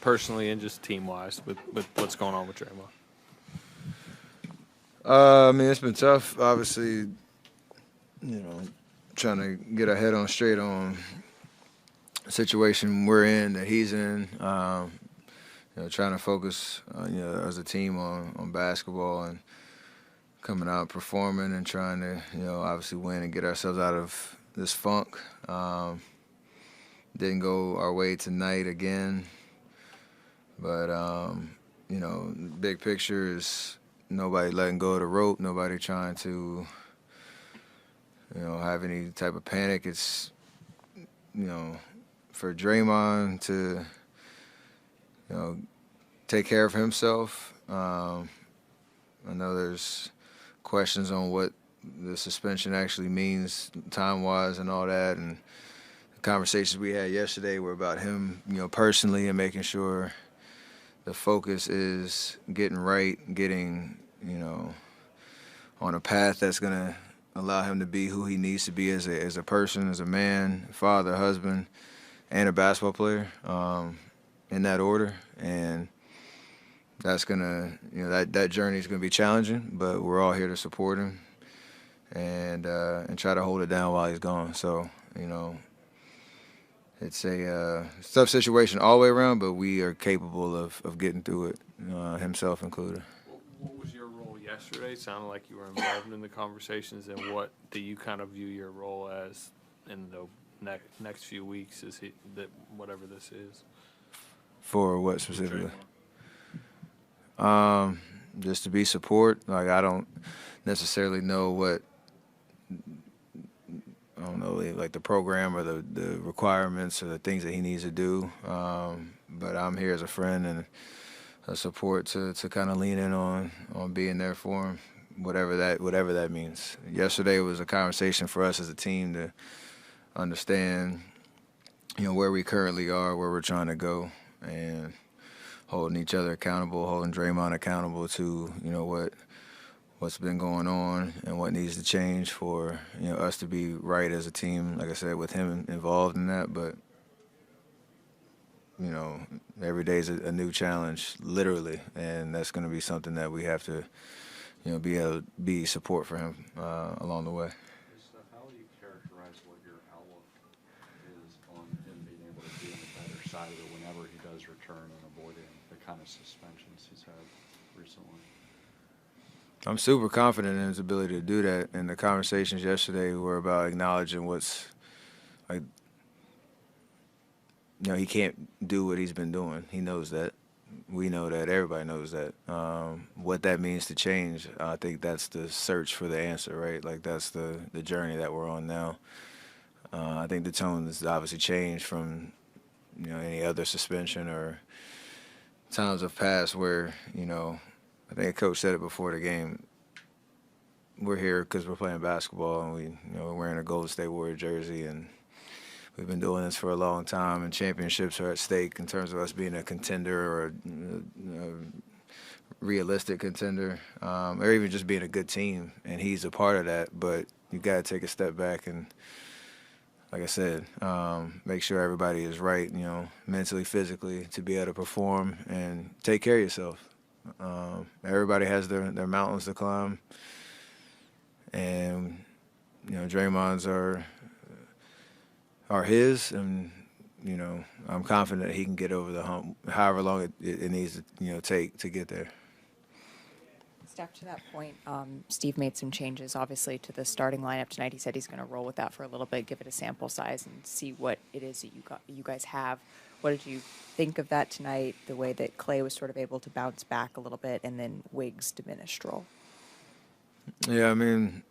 personally and just team-wise with what's going on with Draymond? I mean, it's been tough. Obviously, trying to get our head on straight on the situation we're in, that he's in. Trying to focus, as a team on basketball and coming out performing and trying to, obviously win and get ourselves out of this funk. Didn't go our way tonight again, but big picture is nobody letting go of the rope, nobody trying to, have any type of panic. It's, for Draymond to, take care of himself. I know there's questions on what the suspension actually means time-wise and all that, and the conversations we had yesterday were about him, personally, and making sure the focus is getting right, getting, on a path that's going to allow him to be who he needs to be as a person, as a man, father, husband, and a basketball player, in that order. And that's gonna, that journey is gonna be challenging, but we're all here to support him and try to hold it down while he's gone. So, it's a tough situation all the way around, but we are capable of getting through it, himself included. What was your role yesterday? It sounded like you were involved in the conversations, and what do you kind of view your role as in the next few weeks? Is whatever this is? For what specifically? Just to be support. Like, I don't necessarily know like the program or the requirements or the things that he needs to do. But I'm here as a friend and a support to kind of lean in on being there for him, whatever that means. Yesterday was a conversation for us as a team to understand, where we currently are, where we're trying to go, and holding each other accountable, holding Draymond accountable to, what's been going on and what needs to change for, us to be right as a team, like I said, with him involved in that. But, every day is a new challenge, literally, and that's going to be something that we have to, be able to be support for him along the way. How would you characterize what your outlook is on him being able to be on the better side of it whenever he does return and avoiding the kind of suspensions he's had recently? I'm super confident in his ability to do that, and the conversations yesterday were about acknowledging what's, like, he can't do what he's been doing. He knows that. We know that. Everybody knows that. What that means to change, I think that's the search for the answer, right? Like, that's the journey that we're on now. I think the tone has obviously changed from, any other suspension or times of past where, I think a coach said it before the game. We're here because we're playing basketball, and we're wearing a Golden State Warrior jersey, and we've been doing this for a long time, and championships are at stake in terms of us being a contender or a realistic contender, or even just being a good team, and he's a part of that. But you got to take a step back and, like I said, make sure everybody is right, mentally, physically, to be able to perform and take care of yourself. Everybody has their mountains to climb, and Draymond's are his, and I'm confident that he can get over the hump, however long it needs to take to get there. Steph, to that point, Steve made some changes, obviously, to the starting lineup tonight. He said he's going to roll with that for a little bit, give it a sample size, and see what it is that you guys have. What did you think of that tonight, the way that Clay was sort of able to bounce back a little bit, and then Wiggs' diminished role? Yeah, I mean,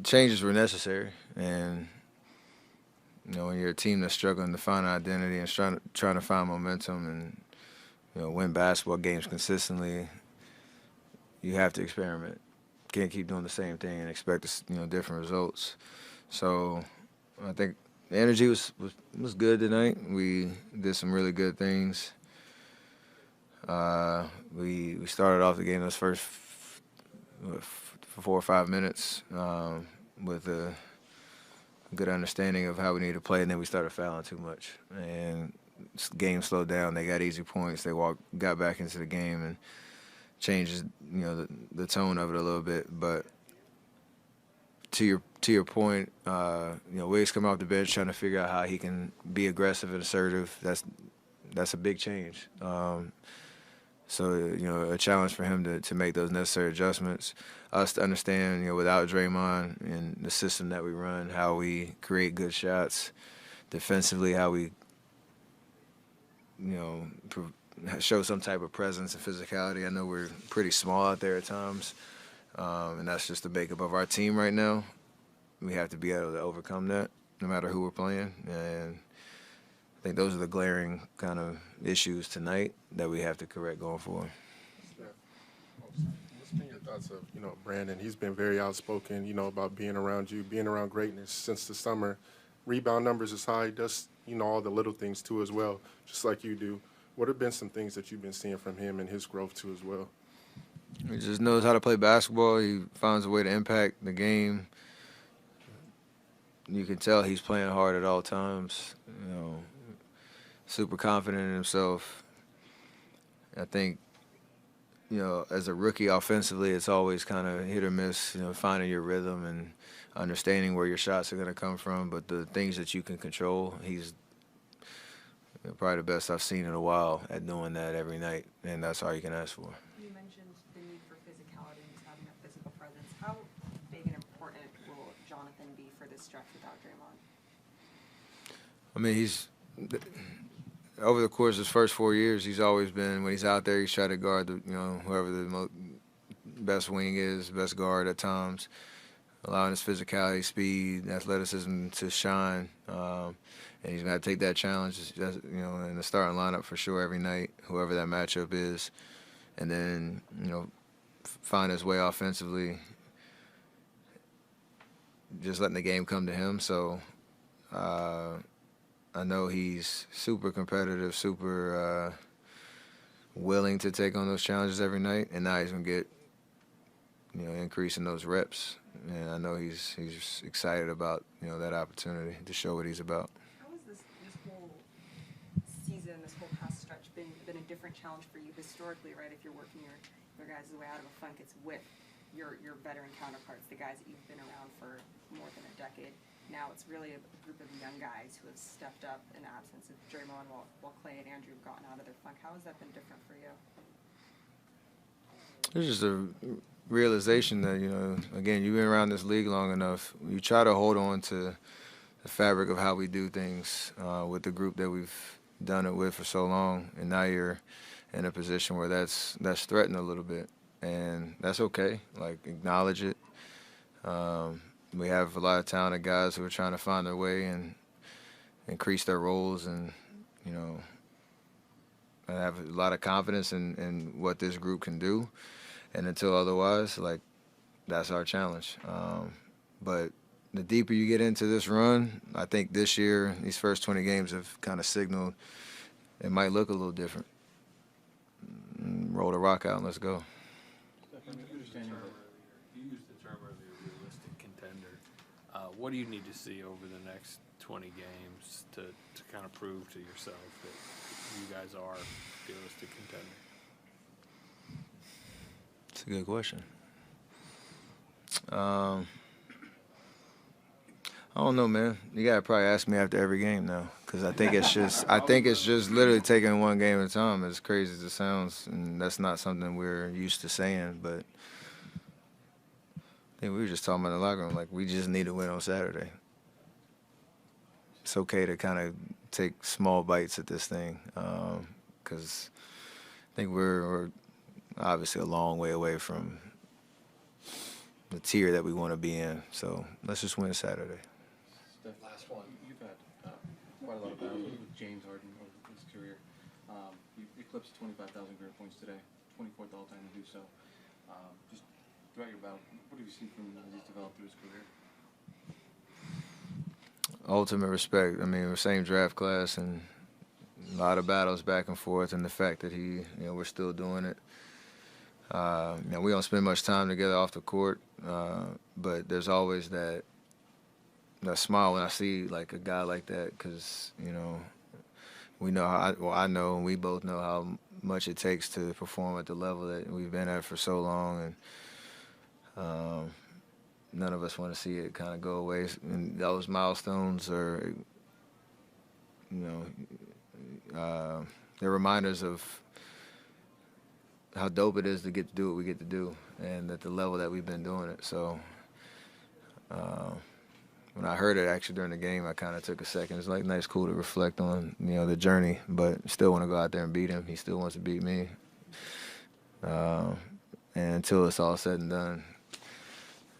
changes were necessary, and when you're a team that's struggling to find identity and trying to find momentum and win basketball games consistently, you have to experiment. Can't keep doing the same thing and expect different results. So I think the energy was good tonight. We did some really good things. We started off the game those first 4 or 5 minutes with a good understanding of how we need to play, and then we started fouling too much. And game slowed down. They got easy points. They got back into the game and changed, the tone of it a little bit. But to your point, Wiggs coming off the bench trying to figure out how he can be aggressive and assertive. That's a big change. So, a challenge for him to make those necessary adjustments. Us to understand, without Draymond and the system that we run, how we create good shots defensively, how we, show some type of presence and physicality. I know we're pretty small out there at times, and that's just the makeup of our team right now. We have to be able to overcome that no matter who we're playing. And I think those are the glaring kind of issues tonight that we have to correct going forward. What's been your thoughts of, Brandon? He's been very outspoken, about being around you, being around greatness since the summer. Rebound numbers is high. He does, all the little things too as well, just like you do. What have been some things that you've been seeing from him and his growth too as well? He just knows how to play basketball. He finds a way to impact the game. You can tell he's playing hard at all times. Super confident in himself. I think, as a rookie offensively, it's always kind of hit or miss, finding your rhythm and understanding where your shots are going to come from. But the things that you can control, he's probably the best I've seen in a while at doing that every night, and that's all you can ask for. You mentioned the need for physicality and just having a physical presence. How big and important will Jonathan be for this stretch without Draymond? I mean, he's over the course of his first 4 years, he's always been, when he's out there, he's trying to guard whoever the best wing is, best guard at times, allowing his physicality, speed, athleticism to shine. And he's got to take that challenge, in the starting lineup for sure every night, whoever that matchup is, and then find his way offensively, just letting the game come to him. So I know he's super competitive, super willing to take on those challenges every night, and now he's gonna get increasing those reps. And I know he's excited about that opportunity to show what he's about. How has this whole season, this whole past stretch been a different challenge for you historically, right? If you're working your guys' way out of a funk, it's with your veteran counterparts, the guys that you've been around for more than a decade. Now it's really a group of young guys who have stepped up in the absence of Draymond while Clay and Andrew have gotten out of their funk. How has that been different for you? It's just a realization that, again, you've been around this league long enough. You try to hold on to the fabric of how we do things with the group that we've done it with for so long, and now you're in a position where that's threatened a little bit, and that's okay. Like, acknowledge it. We have a lot of talented guys who are trying to find their way and increase their roles, and I have a lot of confidence in what this group can do. And until otherwise, that's our challenge. But the deeper you get into this run, I think this year, these first 20 games have kind of signaled it might look a little different. Roll the rock out and let's go. You used the term earlier, realistic contender. What do you need to see over the next 20 games to kind of prove to yourself that you guys are a realistic contender? That's a good question. I don't know, man. You gotta probably ask me after every game now, because I think it's just literally taking one game at a time. As crazy as it sounds, and that's not something we're used to saying. But I think we were just talking about in the locker room, we just need to win on Saturday. It's okay to kind of take small bites at this thing, because I think we're obviously a long way away from the tier that we want to be in. So let's just win Saturday. The last one. You've had quite a lot of battles with James Harden over his career. You eclipsed 25,000 career points today, 24th all-time to do so. Just throughout your battle, what have you seen from him as he's developed through his career? Ultimate respect. I mean, we're same draft class, and a lot of battles back and forth, and the fact that we're still doing it. We don't spend much time together off the court, but there's always that smile when I see a guy like that, because we know how, well, I know, and we both know how much it takes to perform at the level that we've been at for so long, and none of us want to see it kind of go away. And those milestones are, they're reminders of how dope it is to get to do what we get to do, and at the level that we've been doing it. So when I heard it actually during the game, I kind of took a second. It's like nice, cool to reflect on, the journey, but still want to go out there and beat him. He still wants to beat me. And until it's all said and done,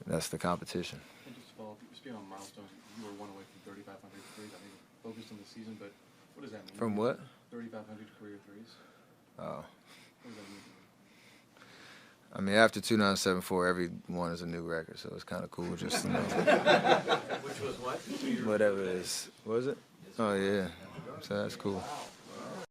that's the competition. And just to follow up, speaking on milestones, you were one away from 3,500 threes. I think focused on the season, but what does that mean? From what? 3,500 career threes. Oh. What does that mean? I mean, after 2974, every one is a new record, so it's kind of cool. Just Which was what? whatever it is. What was it? Oh yeah. So that's cool.